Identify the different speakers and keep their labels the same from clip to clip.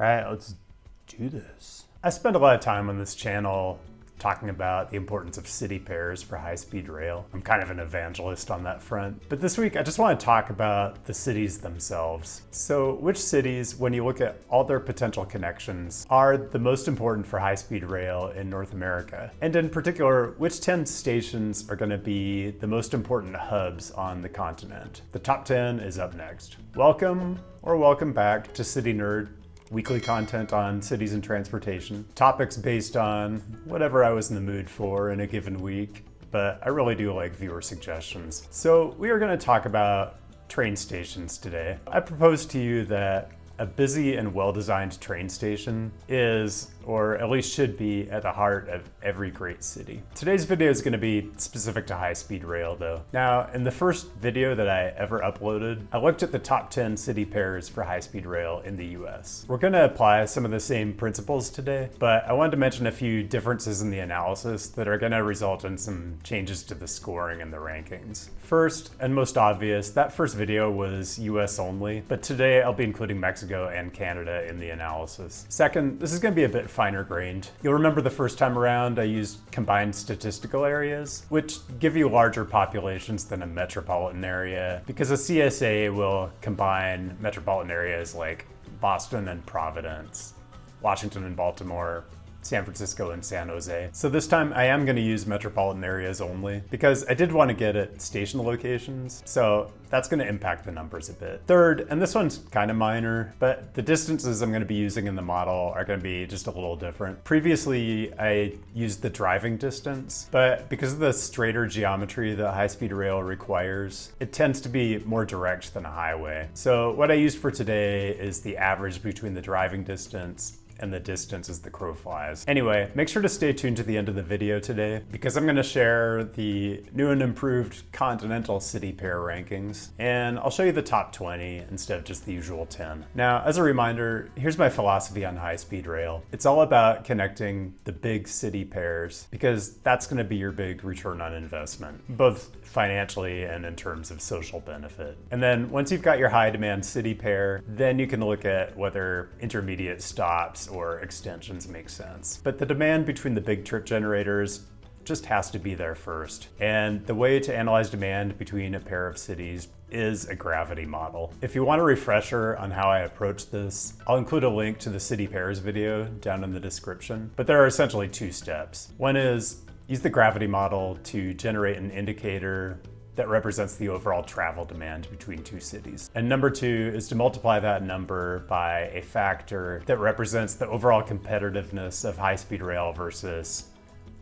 Speaker 1: All right, let's do this. I spend a lot of time on this channel talking about the importance of city pairs for high-speed rail. I'm kind of an evangelist on that front. But this week, I just want to talk about the cities themselves. So which cities, when you look at all their potential connections, are the most important for high-speed rail in North America? And in particular, which 10 stations are going to be the most important hubs on the continent? The top 10 is up next. Welcome or welcome back to City Nerd. Weekly content on cities and transportation, topics based on whatever I was in the mood for in a given week, but I really do like viewer suggestions. So we are going to talk about train stations today. I propose to you that a busy and well-designed train station is, or at least should be, at the heart of every great city. Today's video is going to be specific to high-speed rail though. Now, in the first video that I ever uploaded, I looked at the top 10 city pairs for high-speed rail in the US. We're going to apply some of the same principles today, but I wanted to mention a few differences in the analysis that are going to result in some changes to the scoring and the rankings. First, and most obvious, that first video was US only, but today I'll be including Mexico and Canada in the analysis. Second, this is going to be a bit finer grained. You'll remember the first time around I used combined statistical areas, which give you larger populations than a metropolitan area, because a CSA will combine metropolitan areas like Boston and Providence, Washington and Baltimore, San Francisco and San Jose. So this time I am going to use metropolitan areas only because I did want to get at station locations, so that's going to impact the numbers a bit. Third, and this one's kind of minor, but the distances I'm going to be using in the model are going to be just a little different. Previously, I used the driving distance, but because of the straighter geometry that high-speed rail requires, it tends to be more direct than a highway. So what I used for today is the average between the driving distance and the distance as the crow flies. Anyway, make sure to stay tuned to the end of the video today because I'm gonna share the new and improved continental city pair rankings, and I'll show you the top 20 instead of just the usual 10. Now, as a reminder, here's my philosophy on high-speed rail. It's all about connecting the big city pairs because that's gonna be your big return on investment, both financially and in terms of social benefit. And then once you've got your high demand city pair, then you can look at whether intermediate stops or extensions make sense. But the demand between the big trip generators just has to be there first. And the way to analyze demand between a pair of cities is a gravity model. If you want a refresher on how I approach this, I'll include a link to the city pairs video down in the description. But there are essentially two steps. One is use the gravity model to generate an indicator that represents the overall travel demand between two cities. And number two is to multiply that number by a factor that represents the overall competitiveness of high-speed rail versus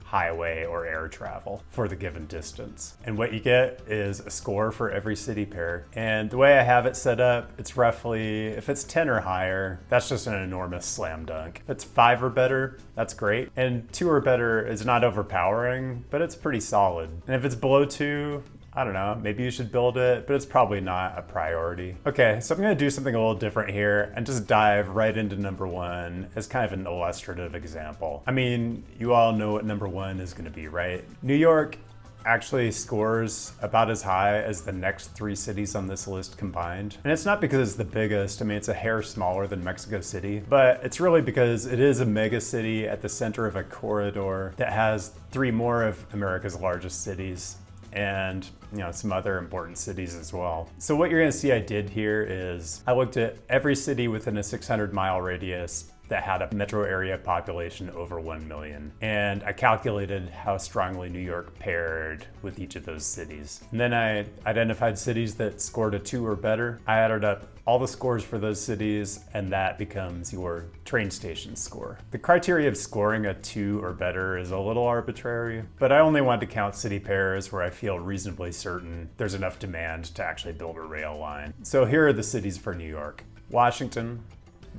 Speaker 1: highway or air travel for the given distance. And what you get is a score for every city pair. And the way I have it set up, it's roughly, if it's 10 or higher, that's just an enormous slam dunk. If it's 5 or better, that's great. And 2 or better is not overpowering, but it's pretty solid. And if it's below 2, I don't know, maybe you should build it, but it's probably not a priority. Okay, so I'm gonna do something a little different here and just dive right into number 1 as kind of an illustrative example. I mean, you all know what number 1 is gonna be, right? New York actually scores about as high as the next 3 cities on this list combined. And it's not because it's the biggest, I mean, it's a hair smaller than Mexico City, but it's really because it is a mega city at the center of a corridor that has 3 more of America's largest cities, and some other important cities as well. So what you're gonna see I did here is I looked at every city within a 600-mile radius that had a metro area population over 1 million. And I calculated how strongly New York paired with each of those cities. And then I identified cities that scored a 2 or better. I added up all the scores for those cities, and that becomes your train station score. The criteria of scoring a 2 or better is a little arbitrary, but I only want to count city pairs where I feel reasonably certain there's enough demand to actually build a rail line. So here are the cities for New York: Washington,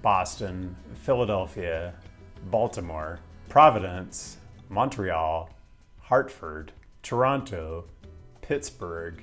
Speaker 1: Boston, Philadelphia, Baltimore, Providence, Montreal, Hartford, Toronto, Pittsburgh,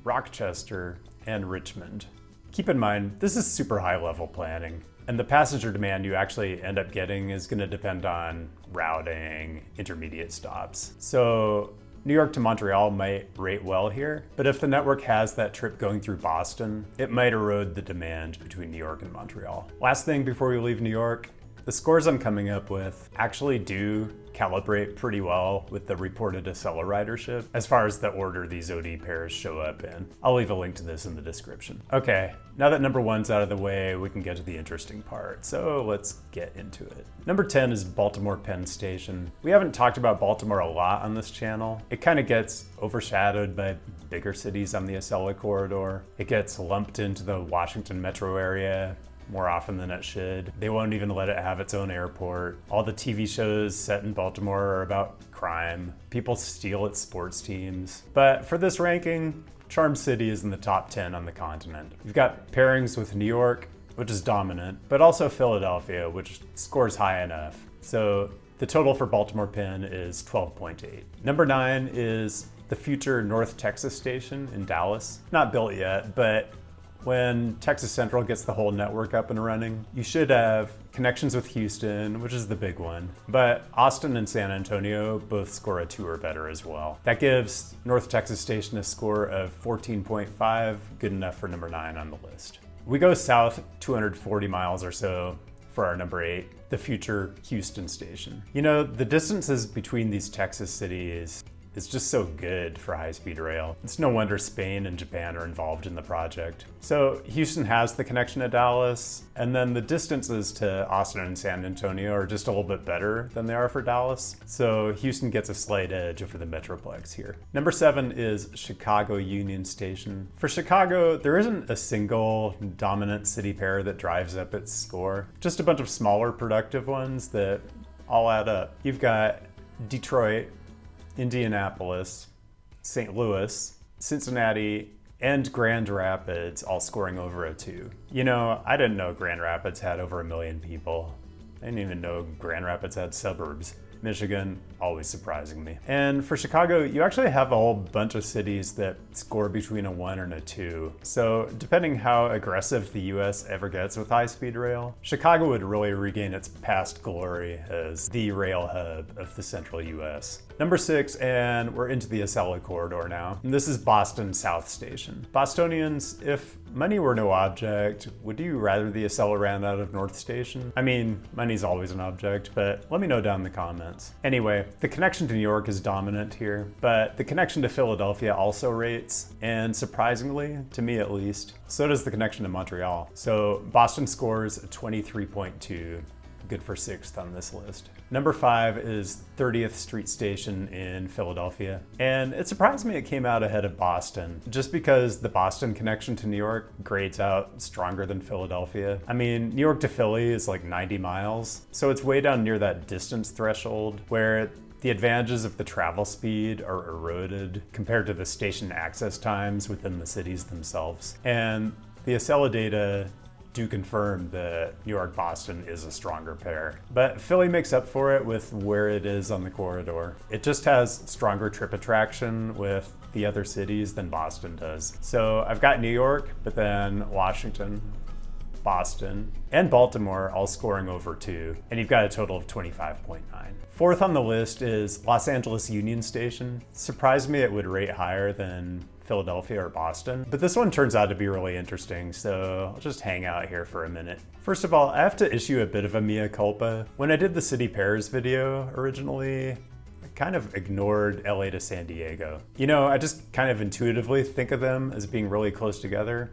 Speaker 1: Rochester, and Richmond. Keep in mind, this is super high level planning, and the passenger demand you actually end up getting is going to depend on routing, intermediate stops. So New York to Montreal might rate well here, but if the network has that trip going through Boston, it might erode the demand between New York and Montreal. Last thing before we leave New York, the scores I'm coming up with actually do calibrate pretty well with the reported Acela ridership as far as the order these OD pairs show up in. I'll leave a link to this in the description. Okay, now that number 1's out of the way, we can get to the interesting part. So let's get into it. Number 10 is Baltimore Penn Station. We haven't talked about Baltimore a lot on this channel. It kind of gets overshadowed by bigger cities on the Acela corridor. It gets lumped into the Washington metro area more often than it should. They won't even let it have its own airport. All the TV shows set in Baltimore are about crime. People steal its sports teams. But for this ranking, Charm City is in the top 10 on the continent. You've got pairings with New York, which is dominant, but also Philadelphia, which scores high enough. So the total for Baltimore Penn is 12.8. Number 9 is the future North Texas station in Dallas. Not built yet, but when Texas Central gets the whole network up and running, you should have connections with Houston, which is the big one, but Austin and San Antonio both score a 2 or better as well. That gives North Texas Station a score of 14.5, good enough for number 9 on the list. We go south 240 miles or so for our number 8, the future Houston station. You know, the distances between these Texas cities is just so good for high-speed rail. It's no wonder Spain and Japan are involved in the project. So Houston has the connection to Dallas, and then the distances to Austin and San Antonio are just a little bit better than they are for Dallas. So Houston gets a slight edge over the Metroplex here. Number 7 is Chicago Union Station. For Chicago, there isn't a single dominant city pair that drives up its score, just a bunch of smaller productive ones that all add up. You've got Detroit, Indianapolis, St. Louis, Cincinnati, and Grand Rapids all scoring over a 2. You know, I didn't know Grand Rapids had over 1 million people. I didn't even know Grand Rapids had suburbs. Michigan, always surprising me. And for Chicago, you actually have a whole bunch of cities that score between a 1 and a 2. So depending how aggressive the US ever gets with high-speed rail, Chicago would really regain its past glory as the rail hub of the central US. Number 6, and we're into the Acela corridor now. And this is Boston South Station. Bostonians, if money were no object, would you rather the Acela ran out of North Station? I mean, money's always an object, but let me know down in the comments. Anyway, the connection to New York is dominant here, but the connection to Philadelphia also rates, and surprisingly, to me at least, so does the connection to Montreal. So Boston scores a 23.2, good for 6th on this list. Number 5 is 30th Street Station in Philadelphia. And it surprised me it came out ahead of Boston, just because the Boston connection to New York grades out stronger than Philadelphia. I mean, New York to Philly is like 90 miles, so it's way down near that distance threshold where the advantages of the travel speed are eroded compared to the station access times within the cities themselves. And the Acela data do confirm that New York-Boston is a stronger pair. But Philly makes up for it with where it is on the corridor. It just has stronger trip attraction with the other cities than Boston does. So I've got New York, but then Washington, Boston, and Baltimore all scoring over 2, and you've got a total of 25.9. 4th on the list is Los Angeles Union Station. Surprised me it would rate higher than Philadelphia or Boston, but this one turns out to be really interesting, so I'll just hang out here for a minute. First of all, I have to issue a bit of a mea culpa. When I did the city pairs video originally, I kind of ignored LA to San Diego. You know, I just kind of intuitively think of them as being really close together.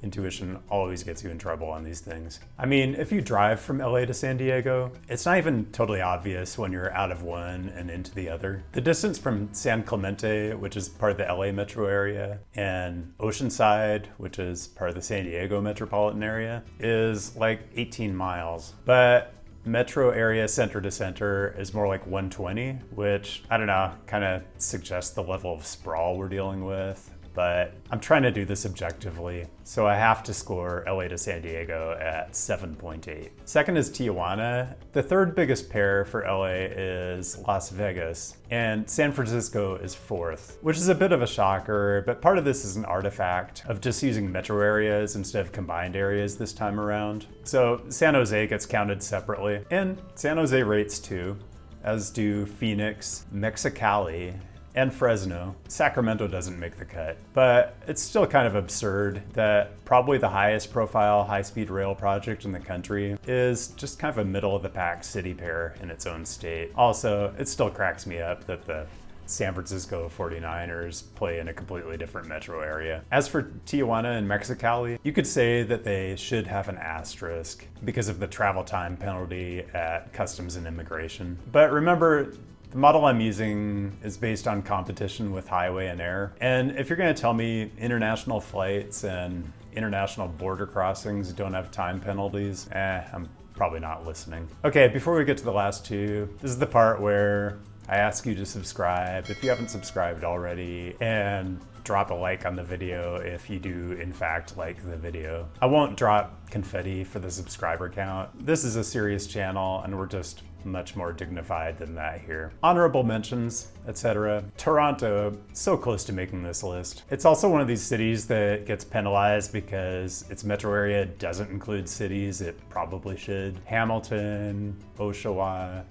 Speaker 1: Intuition always gets you in trouble on these things. I mean, if you drive from LA to San Diego, it's not even totally obvious when you're out of one and into the other. The distance from San Clemente, which is part of the LA metro area, and Oceanside, which is part of the San Diego metropolitan area, is like 18 miles. But metro area center to center is more like 120, which, I don't know, kind of suggests the level of sprawl we're dealing with. But I'm trying to do this objectively, so I have to score LA to San Diego at 7.8. Second is Tijuana. The third biggest pair for LA is Las Vegas, and San Francisco is 4th, which is a bit of a shocker, but part of this is an artifact of just using metro areas instead of combined areas this time around. So San Jose gets counted separately, and San Jose rates too, as do Phoenix, Mexicali, and Fresno. Sacramento doesn't make the cut, but it's still kind of absurd that probably the highest profile high-speed rail project in the country is just kind of a middle-of-the-pack city pair in its own state. Also, it still cracks me up that the San Francisco 49ers play in a completely different metro area. As for Tijuana and Mexicali, you could say that they should have an asterisk because of the travel time penalty at Customs and Immigration. But remember, the model I'm using is based on competition with highway and air. And if you're gonna tell me international flights and international border crossings don't have time penalties, I'm probably not listening. Okay, before we get to the last two, this is the part where I ask you to subscribe if you haven't subscribed already, and drop a like on the video if you do in fact like the video. I won't drop confetti for the subscriber count. This is a serious channel and we're just much more dignified than that here. Honorable mentions, etc. Toronto, so close to making this list. It's also one of these cities that gets penalized because its metro area doesn't include cities it probably should. Hamilton, Oshawa.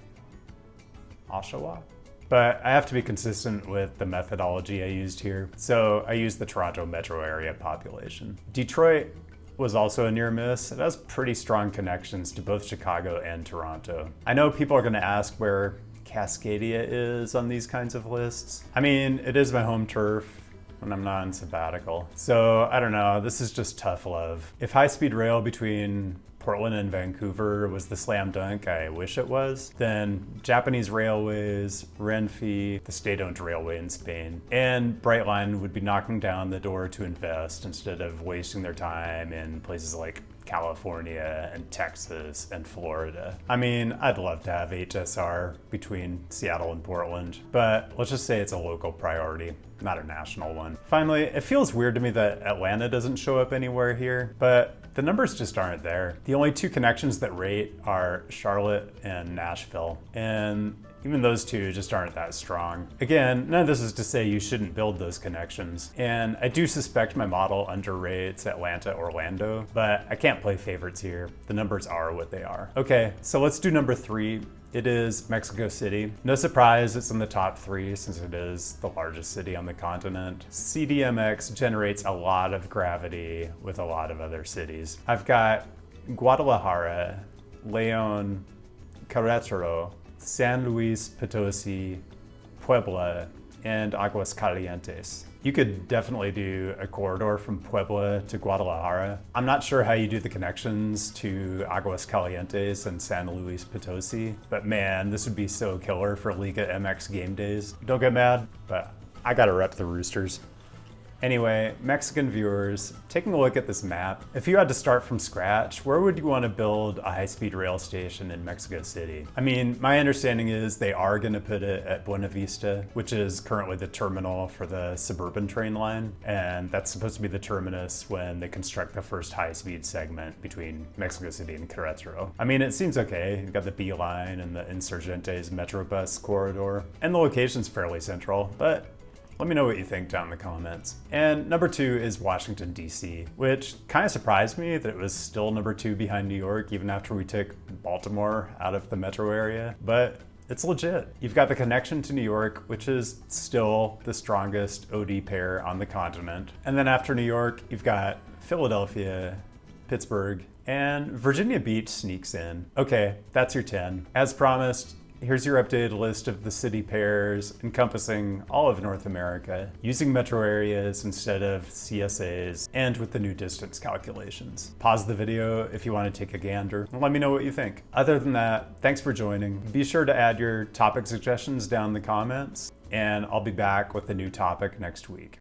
Speaker 1: But I have to be consistent with the methodology I used here. So I used the Toronto metro area population. Detroit was also a near miss. It has pretty strong connections to both Chicago and Toronto. I know people are gonna ask where Cascadia is on these kinds of lists. I mean, it is my home turf when I'm not on sabbatical. So I don't know, this is just tough love. If high-speed rail between Portland and Vancouver was the slam dunk I wish it was, then Japanese Railways, Renfe, the state-owned railway in Spain, and Brightline would be knocking down the door to invest instead of wasting their time in places like California and Texas and Florida. I mean, I'd love to have HSR between Seattle and Portland, but let's just say it's a local priority, not a national one. Finally, it feels weird to me that Atlanta doesn't show up anywhere here, but the numbers just aren't there. The only two connections that rate are Charlotte and Nashville, and even those two just aren't that strong. Again, none of this is to say you shouldn't build those connections, and I do suspect my model underrates Atlanta, Orlando, but I can't play favorites here. The numbers are what they are. Okay, so let's do number 3. It is Mexico City. No surprise it's in the top 3 since it is the largest city on the continent. CDMX generates a lot of gravity with a lot of other cities. I've got Guadalajara, León, Queretaro, San Luis Potosi, Puebla, and Aguascalientes. You could definitely do a corridor from Puebla to Guadalajara. I'm not sure how you do the connections to Aguascalientes and San Luis Potosi, but man, this would be so killer for Liga MX game days. Don't get mad, but I gotta rep the Roosters. Anyway, Mexican viewers, taking a look at this map, if you had to start from scratch, where would you want to build a high-speed rail station in Mexico City? I mean, my understanding is they are going to put it at Buena Vista, which is currently the terminal for the suburban train line, and that's supposed to be the terminus when they construct the first high-speed segment between Mexico City and Querétaro. I mean, it seems okay. You've got the B line and the Insurgentes Metrobus corridor, and the location's fairly central, but let me know what you think down in the comments. And number 2 is Washington, D.C., which kind of surprised me that it was still number 2 behind New York, even after we took Baltimore out of the metro area, but it's legit. You've got the connection to New York, which is still the strongest OD pair on the continent. And then after New York, you've got Philadelphia, Pittsburgh, and Virginia Beach sneaks in. Okay, that's your 10. As promised, here's your updated list of the city pairs encompassing all of North America, using metro areas instead of CSAs, and with the new distance calculations. Pause the video if you want to take a gander, and let me know what you think. Other than that, thanks for joining. Be sure to add your topic suggestions down in the comments, and I'll be back with a new topic next week.